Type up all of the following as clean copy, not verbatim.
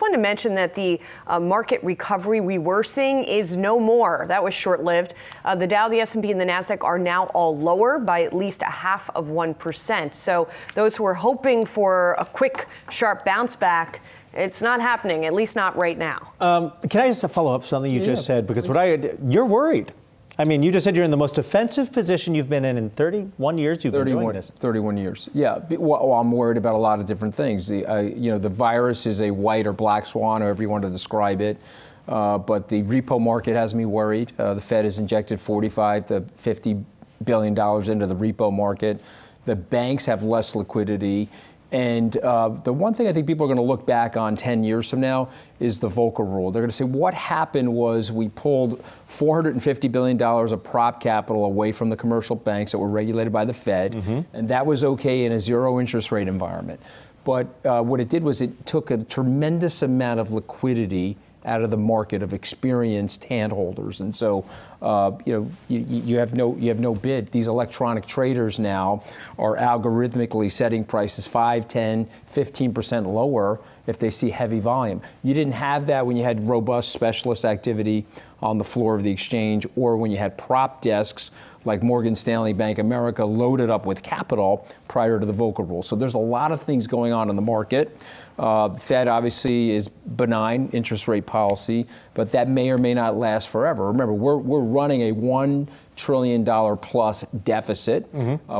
wanted to mention that the market recovery we were seeing is no more. That was short-lived. The Dow, the S&P, and the Nasdaq are now all lower by at least 0.5%. So those who are hoping for a quick, sharp bounce back, it's not happening, at least not right now. Can I just follow up something you just said? Because you're worried. I mean, you just said you're in the most defensive position you've been in 31 years. You've been doing this. 31 years. Yeah. Well, I'm worried about a lot of different things. The virus is a white or black swan, however you want to describe it. But the repo market has me worried. The Fed has injected $45 to $50 billion into the repo market. The banks have less liquidity. And the one thing I think people are going to look back on 10 years from now is the Volcker Rule. They're going to say what happened was we pulled $450 billion of prop capital away from the commercial banks that were regulated by the Fed, and that was okay in a zero interest rate environment. But what it did was it took a tremendous amount of liquidity out of the market of experienced handholders, and so you have no bid. These electronic traders now are algorithmically setting prices 5, 10, 15% lower if they see heavy volume. You didn't have that when you had robust specialist activity on the floor of the exchange, or when you had prop desks like Morgan Stanley, Bank of America loaded up with capital prior to the Volcker Rule. So there's a lot of things going on in the market. Fed obviously is benign interest rate policy, but that may or may not last forever. Remember, we're running a $1 trillion plus deficit.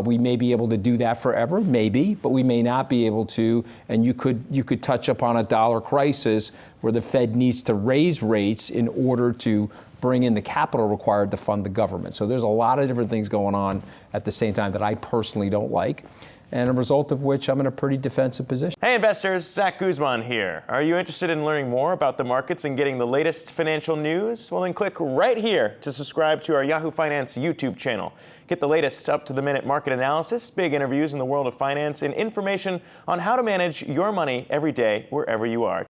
We may be able to do that forever, maybe, but we may not be able to. And you could touch upon a dollar crisis where the Fed needs to raise rates in order to bring in the capital required to fund the government. So there's a lot of different things going on at the same time that I personally don't like, and a result of which I'm in a pretty defensive position. Hey investors, Zach Guzman here. Are you interested in learning more about the markets and getting the latest financial news? Well, then click right here to subscribe to our Yahoo Finance YouTube channel. Get the latest up-to-the-minute market analysis, big interviews in the world of finance, and information on how to manage your money every day wherever you are.